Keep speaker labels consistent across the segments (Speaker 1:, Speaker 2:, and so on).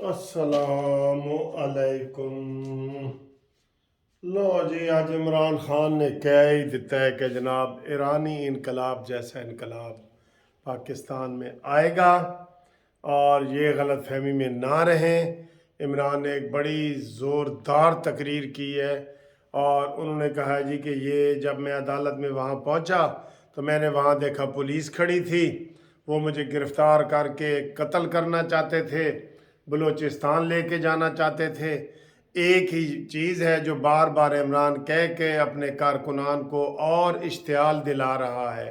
Speaker 1: अस्सलामु अलैकुम। लो जी, आज इमरान खान ने कह ही दिता है कि जनाब ईरानी इनकलाब जैसा इनकलाब पाकिस्तान में आएगा और ये गलत फहमी में ना रहें। इमरान ने एक बड़ी ज़ोरदार तकरीर की है और उन्होंने कहा है जी कि ये जब मैं अदालत में वहाँ पहुँचा तो मैंने वहाँ देखा पुलिस खड़ी थी, वो मुझे गिरफ़्तार करके कत्ल करना चाहते थे, बलूचिस्तान लेके जाना चाहते थे। एक ही चीज़ है जो बार बार इमरान कह के अपने कारकुनान को और इश्तियाल दिला रहा है।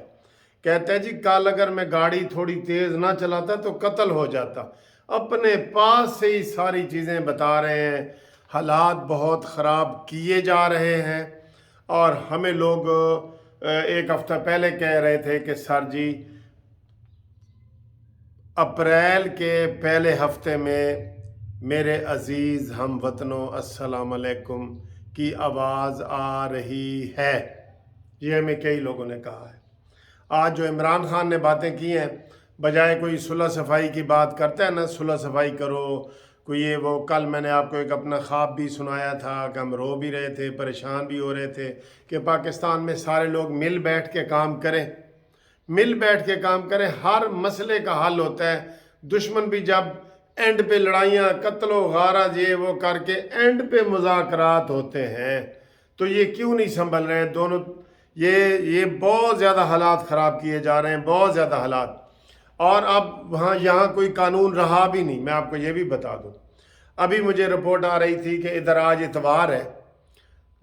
Speaker 1: कहते हैं जी कल अगर मैं गाड़ी थोड़ी तेज़ ना चलाता तो कत्ल हो जाता। अपने पास से ही सारी चीज़ें बता रहे हैं। हालात बहुत ख़राब किए जा रहे हैं और हमें लोग एक हफ़्ता पहले कह रहे थे कि सर जी अप्रैल के पहले हफ्ते में मेरे अज़ीज़ हम वतनों अस्सलाम अलैकुम की आवाज़ आ रही है। ये हमें कई लोगों ने कहा है। आज जो इमरान खान ने बातें की हैं, बजाय कोई सुलह सफाई की बात करता है ना, सुलह सफाई करो कोई ये वो। कल मैंने आपको एक अपना ख्वाब भी सुनाया था कि हम रो भी रहे थे, परेशान भी हो रहे थे कि पाकिस्तान में सारे लोग मिल बैठ के काम करें, मिल बैठ के काम करें, हर मसले का हल होता है। दुश्मन भी जब एंड पे लड़ाइयाँ कत्लो गारत ये वो करके एंड पे मुज़ाकरात होते हैं तो ये क्यों नहीं संभल रहे हैं दोनों। ये बहुत ज़्यादा हालात ख़राब किए जा रहे हैं, बहुत ज़्यादा हालात। और अब वहाँ यहाँ कोई कानून रहा भी नहीं। मैं आपको ये भी बता दूँ, अभी मुझे रिपोर्ट आ रही थी कि इधर आज इतवार है,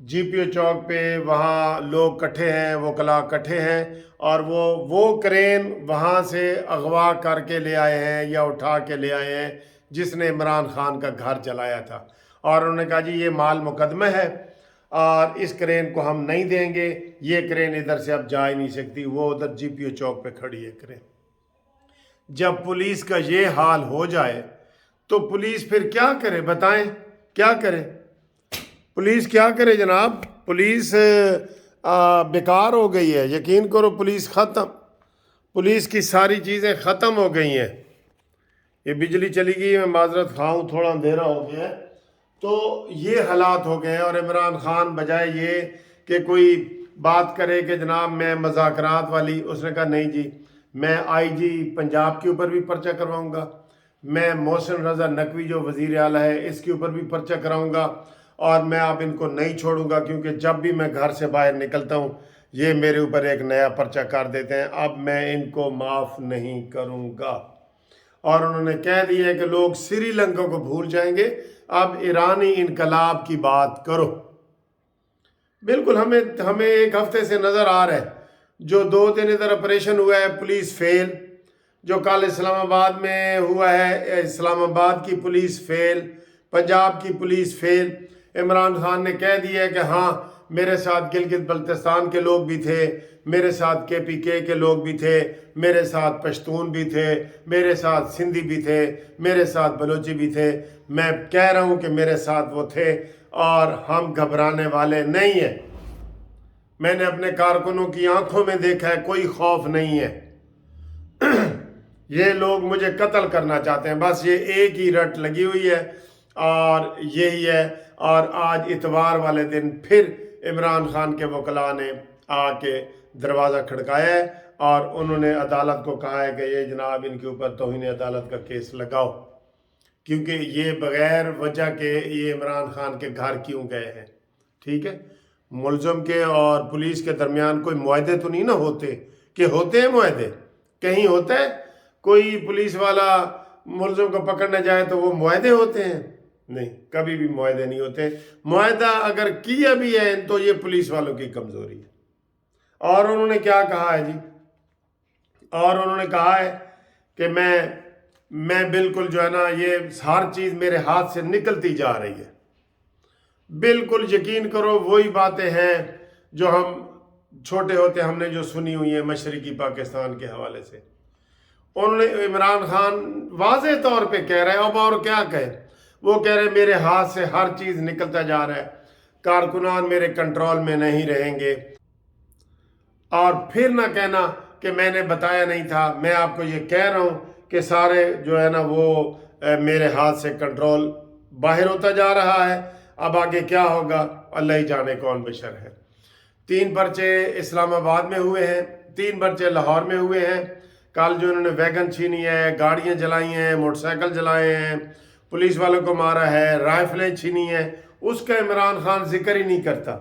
Speaker 1: जीपीओ चौक पे वहाँ लोग इकट्ठे हैं, वकला इकट्ठे हैं और वो क्रेन वहाँ से अगवा करके ले आए हैं या उठा के ले आए हैं जिसने इमरान खान का घर जलाया था। और उन्होंने कहा जी ये माल मुकदमा है और इस क्रेन को हम नहीं देंगे, ये क्रेन इधर से अब जा ही नहीं सकती। वो उधर जीपीओ चौक पे खड़ी है क्रेन। जब पुलिस का ये हाल हो जाए तो पुलिस फिर क्या करे, बताएं क्या करे? पुलिस क्या करे जनाब? पुलिस बेकार हो गई है, यकीन करो पुलिस ख़त्म, पुलिस की सारी चीज़ें ख़त्म हो गई हैं। ये बिजली चली गई, मैं माजरत खाऊँ, थोड़ा अंधेरा हो गया है, तो ये हालात हो गए हैं। और इमरान खान बजाय ये कि कोई बात करे कि जनाब मैं मज़ाकरात वाली, उसने कहा नहीं जी मैं आईजी पंजाब के ऊपर भी पर्चा करवाऊँगा, मैं मोहसिन रज़ा नकवी जो वज़ीर आला है इसके ऊपर भी पर्चा कराऊँगा और मैं अब इनको नहीं छोड़ूंगा क्योंकि जब भी मैं घर से बाहर निकलता हूँ ये मेरे ऊपर एक नया पर्चा कर देते हैं, अब मैं इनको माफ़ नहीं करूँगा। और उन्होंने कह दिया है कि लोग श्रीलंका को भूल जाएंगे, अब ईरानी इनकलाब की बात करो। बिल्कुल हमें एक हफ्ते से नज़र आ रहा है, जो 2 दिन इधर ऑपरेशन हुआ है पुलिस फेल, जो कल इस्लामाबाद में हुआ है इस्लामाबाद की पुलिस फेल, पंजाब की पुलिस फेल। इमरान खान ने कह दिया है कि हाँ मेरे साथ गिलगित बल्तिस्तान के लोग भी थे, मेरे साथ केपीके के लोग भी थे, मेरे साथ पश्तून भी थे, मेरे साथ सिंधी भी थे, मेरे साथ बलोची भी थे। मैं कह रहा हूँ कि मेरे साथ वो थे और हम घबराने वाले नहीं हैं। मैंने अपने कारकुनों की आंखों में देखा है, कोई खौफ नहीं है। ये लोग मुझे कत्ल करना चाहते हैं, बस ये एक ही रट लगी हुई है और यही है। और आज इतवार वाले दिन फिर इमरान खान के वकला ने आके दरवाज़ा खड़काया है और उन्होंने अदालत को कहा है कि ये जनाब इनके ऊपर तौहीन अदालत का केस लगाओ, क्योंकि ये बग़ैर वजह के ये इमरान खान के घर क्यों गए हैं। ठीक है, मुलज़म के और पुलिस के दरमियान कोई मुआहदे तो नहीं ना होते, कि होते हैं मुआहदे? कहीं होता है कोई पुलिस वाला मुलज़म को पकड़ने जाए तो वो मुआहदे होते हैं? नहीं, कभी भी मुआहदे नहीं होते। मुआहदा अगर किया भी है तो ये पुलिस वालों की कमज़ोरी है। और उन्होंने क्या कहा है जी? और उन्होंने कहा है कि मैं बिल्कुल जो है ना ये हर चीज़ मेरे हाथ से निकलती जा रही है। बिल्कुल यकीन करो वही बातें हैं जो हम छोटे होते हमने जो सुनी हुई है मशरक़ी पाकिस्तान के हवाले से। उन्होंने इमरान खान वाज़े तौर पे कह रहे हैं, अब और क्या कहे, वो कह रहे मेरे हाथ से हर चीज़ निकलता जा रहा है, कारकुनान मेरे कंट्रोल में नहीं रहेंगे। और फिर ना कहना कि मैंने बताया नहीं था। मैं आपको ये कह रहा हूँ कि सारे जो है ना वो मेरे हाथ से कंट्रोल बाहर होता जा रहा है। अब आगे क्या होगा अल्लाह ही जाने, कौन बशर है। 3 पर्चे इस्लामाबाद में हुए हैं, 3 पर्चे लाहौर में हुए हैं। कल जो इन्होंने वैगन छीनी है, गाड़ियाँ जलाई हैं, मोटरसाइकिल जलाए हैं, पुलिस वालों को मारा है, राइफलें छीनी हैं, उसका इमरान खान जिक्र ही नहीं करता।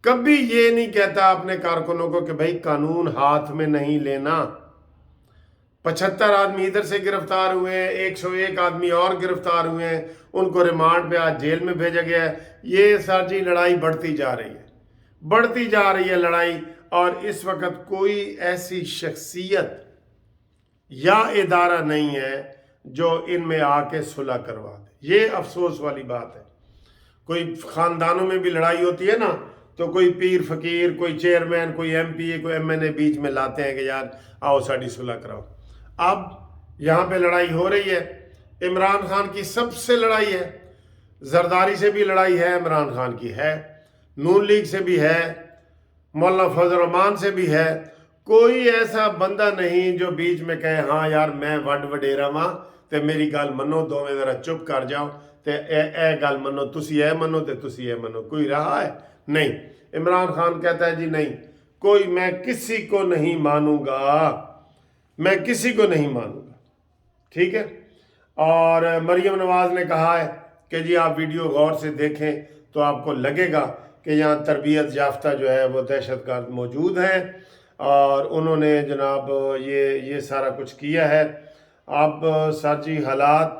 Speaker 1: कभी ये नहीं कहता अपने कारकुनों को कि भाई कानून हाथ में नहीं लेना। 75 आदमी इधर से गिरफ्तार हुए हैं, 101 आदमी और गिरफ्तार हुए हैं, उनको रिमांड पे आज जेल में भेजा गया है। ये सर जी लड़ाई बढ़ती जा रही है, बढ़ती जा रही है लड़ाई। और इस वक्त कोई ऐसी शख्सियत या इदारा नहीं है जो इनमें आके सुलह करवा दे। ये अफसोस वाली बात है। कोई खानदानों में भी लड़ाई होती है ना, तो कोई पीर फकीर, कोई चेयरमैन, कोई एमपीए, कोई एमएनए बीच में लाते हैं कि यार आओ साड़ी सुलह कराओ। अब यहाँ पे लड़ाई हो रही है, इमरान खान की सबसे लड़ाई है, जरदारी से भी लड़ाई है, इमरान खान की है, नून लीग से भी है, मौलाना फजल रहमान से भी है। कोई ऐसा बंदा नहीं जो बीच में कहे हाँ यार मैं वड वडेरा वां ते मेरी गल मनो, दोवें जरा चुप कर जाओ ते ए गल मनो, तुसी ए मनो ते तुसी ए मनो। कोई रहा है? नहीं। इमरान खान कहता है जी नहीं, कोई, मैं किसी को नहीं मानूंगा, मैं किसी को नहीं मानूंगा। ठीक है। और मरियम नवाज ने कहा है कि जी आप वीडियो गौर से देखें तो आपको लगेगा कि यहाँ तरबियत याफ्ता जो है वो दहशतगर्द मौजूद हैं, और उन्होंने जनाब ये सारा कुछ किया है। अब सर जी हालात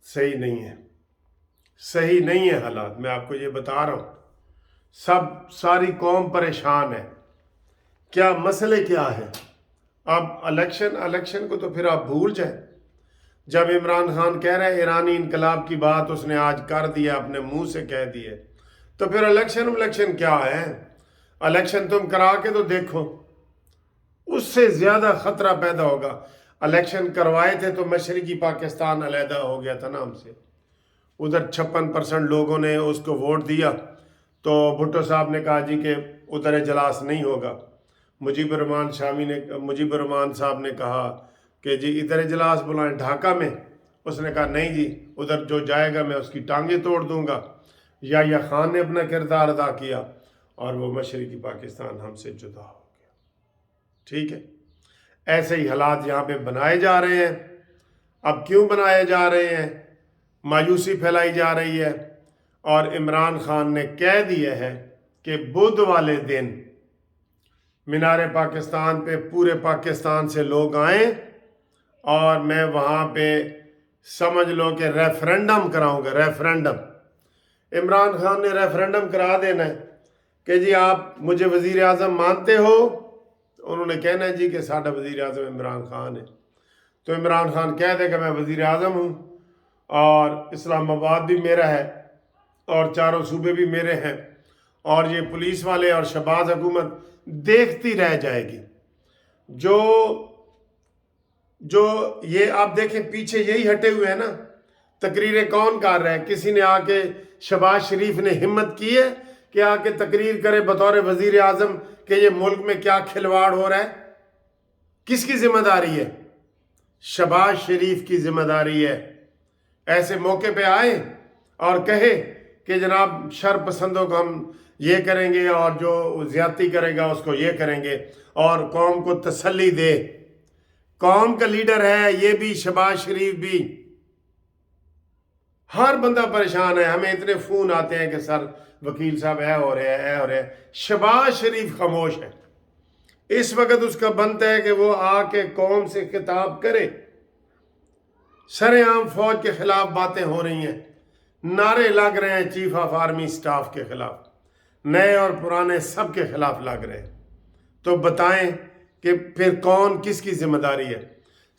Speaker 1: सही नहीं है, सही नहीं है हालात, मैं आपको ये बता रहा हूँ। सारी कौम परेशान है। क्या मसले क्या है? अब इलेक्शन को तो फिर आप भूल जाए। जब इमरान खान कह रहे हैं ईरानी इनकलाब की बात उसने आज कर दिया, अपने मुंह से कह दिए, तो फिर इलेक्शन क्या है? इलेक्शन तुम करा के तो देखो, उससे ज्यादा खतरा पैदा होगा। इलेक्शन करवाए थे तो मशरकी पाकिस्तान अलहदा हो गया था ना हमसे, उधर 56% लोगों ने उसको वोट दिया, तो भुट्टो साहब ने कहा जी कि उधर इजलास नहीं होगा। मुजीबुर रहमान साहब ने कहा कि जी इधर इजलास बुलाएं ढाका में, उसने कहा नहीं जी, उधर जो जाएगा मैं उसकी टांगे तोड़ दूंगा। या खान ने अपना किरदार अदा किया और वो मशरकी पाकिस्तान हमसे जुदा हो गया। ठीक है, ऐसे ही हालात यहाँ पे बनाए जा रहे हैं। अब क्यों बनाए जा रहे हैं? मायूसी फैलाई जा रही है, और इमरान खान ने कह दिया है कि बुध वाले दिन मीनार पाकिस्तान पे पूरे पाकिस्तान से लोग आए और मैं वहाँ पे समझ लो कि रेफरेंडम कराऊंगा। रेफरेंडम, इमरान खान ने रेफरेंडम करा देना है कि जी आप मुझे वज़ीर आज़म मानते हो, उन्होंने कहना है जी कि साडा वज़ीर आज़म इमरान खान है। तो इमरान खान कह देगा मैं वज़ीर आज़म हूँ और इस्लामाबाद भी मेरा है और चारों सूबे भी मेरे हैं, और ये पुलिस वाले और शहबाज हुकूमत देखती रह जाएगी। जो ये आप देखें पीछे यही हटे हुए हैं ना, तकरीरें कौन कर रहा है? किसी ने आके, शहबाज शरीफ ने हिम्मत की है कि आके तकरीर करे बतौर वजीर आजम कि ये मुल्क में क्या खिलवाड़ हो रहा है? किसकी जिम्मेदारी है? शहबाज शरीफ की जिम्मेदारी है। ऐसे मौके पे आए और कहे कि जनाब शर पसंदों को हम ये करेंगे और जो ज्यादती करेगा उसको ये करेंगे, और कौम को तसल्ली दे। कौम का लीडर है ये भी, शहबाज शरीफ भी। हर बंदा परेशान है, हमें इतने फोन आते हैं कि सर वकील साहब ऐ हो रहे हैं। शहबाज शरीफ खामोश है। इस वक्त उसका बनता है कि वो आके कौम से खिताब करे। सरेआम फौज के खिलाफ बातें हो रही हैं, नारे लग रहे हैं चीफ ऑफ आर्मी स्टाफ के खिलाफ, नए और पुराने सब के खिलाफ लग रहे हैं। तो बताएं कि फिर कौन, किसकी जिम्मेदारी है?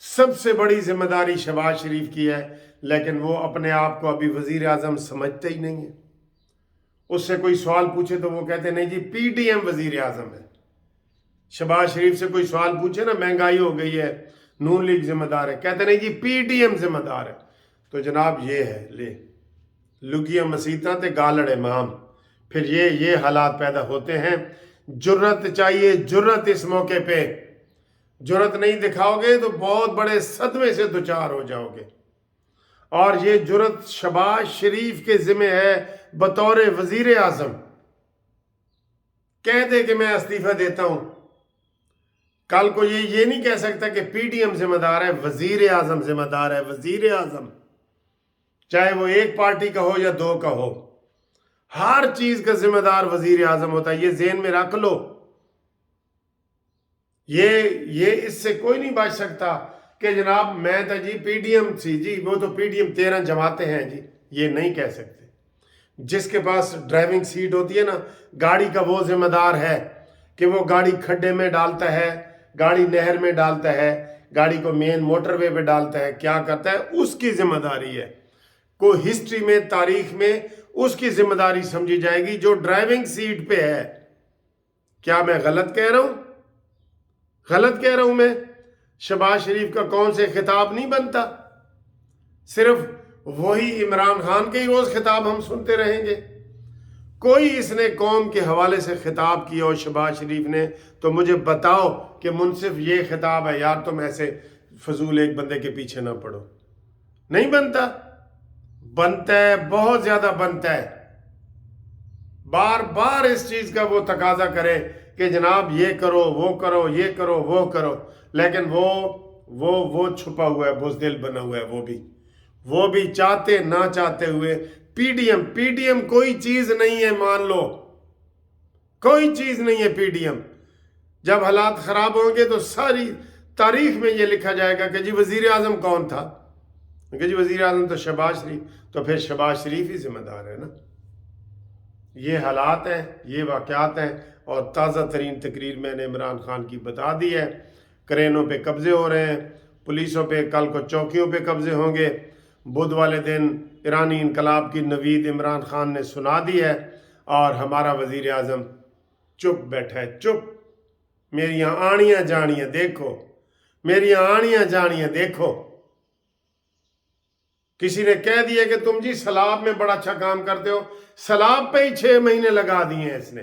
Speaker 1: सबसे बड़ी जिम्मेदारी शहबाज शरीफ की है, लेकिन वो अपने आप को अभी वजीर आजम समझते ही नहीं है। उससे कोई सवाल पूछे तो वो कहते नहीं जी पीडीएम वजीर आजम है। शहबाज शरीफ से कोई सवाल पूछे ना, महंगाई हो गई है, नून लीग जिम्मेदार है, कहते नहीं जी पीडीएम जिम्मेदार है। तो जनाब ये है, ले लुगिया मसीता ते गालड़ इमाम। फिर ये हालात पैदा होते हैं। जुर्रत चाहिए, जुर्रत इस मौके पे। जुर्रत नहीं दिखाओगे तो बहुत बड़े सदमे से दुचार हो जाओगे। और ये जुर्रत शहबाज शरीफ के जिम्मे है बतौर वजीर आजम। कह दे कि मैं इस्तीफा देता हूं, कल को ये नहीं कह सकता कि पीडीएम जिम्मेदार है, वजीर आजम जिम्मेदार है। वजीर आजम चाहे वो एक पार्टी का हो या दो का हो, हर चीज का जिम्मेदार वजीर आजम होता है। ये ज़हन में रख लो। ये इससे कोई नहीं बच सकता कि जनाब मैं तो जी पीडीएम सी जी, वो तो पीडीएम 13 जमाते हैं जी, ये नहीं कह सकते। जिसके पास ड्राइविंग सीट होती है ना, गाड़ी का वो जिम्मेदार है कि वो गाड़ी खड्डे में डालता है, गाड़ी नहर में डालता है, गाड़ी को मेन मोटरवे पे डालता है, क्या करता है, उसकी जिम्मेदारी है। को हिस्ट्री में, तारीख में उसकी जिम्मेदारी समझी जाएगी जो ड्राइविंग सीट पे है। क्या मैं गलत कह रहा हूं? गलत कह रहा हूं मैं? शहबाज शरीफ का कौन से खिताब नहीं बनता? सिर्फ वही इमरान खान के ही रोज खिताब हम सुनते रहेंगे? कोई इसने कौम के हवाले से खिताब किया हो शहबाज शरीफ ने तो मुझे बताओ कि मुनसिफ ये खिताब है यार, तुम ऐसे फजूल एक बंदे के पीछे ना पड़ो। नहीं बनता। बनता है, बहुत ज्यादा बनता है। बार बार इस चीज का वो तकाजा करे कि जनाब ये करो, वो करो, ये करो, वो करो, लेकिन वो छुपा हुआ है, बुज़दिल बना हुआ है। वो भी चाहते ना चाहते हुए पीडीएम कोई चीज नहीं है। मान लो कोई चीज नहीं है पीडीएम। जब हालात खराब होंगे तो सारी तारीख में ये लिखा जाएगा कि जी वजीर आजम कौन था, कि जी वजीर आजम तो शहबाज शरीफ। तो फिर शहबाज शरीफ ही जिम्मेदार है ना। ये हालात हैं, ये वाक़यात हैं। और ताज़ा तरीन तकरीर मैंने इमरान खान की बता दी है। क्रेनों पे कब्जे हो रहे हैं, पुलिसों पे, कल को चौकियों पे कब्जे होंगे। बुध वाले दिन ईरानी इनकलाब की नवीद इमरान खान ने सुना दी है और हमारा वजीर आजम चुप बैठा है, चुप। मेरी आड़ियाँ जानियाँ देखो, मेरी आड़ियाँ जानियाँ देखो। किसी ने कह दिया कि तुम जी सलाब में बड़ा अच्छा काम करते हो, सलाब पे ही 6 महीने लगा दिए हैं इसने।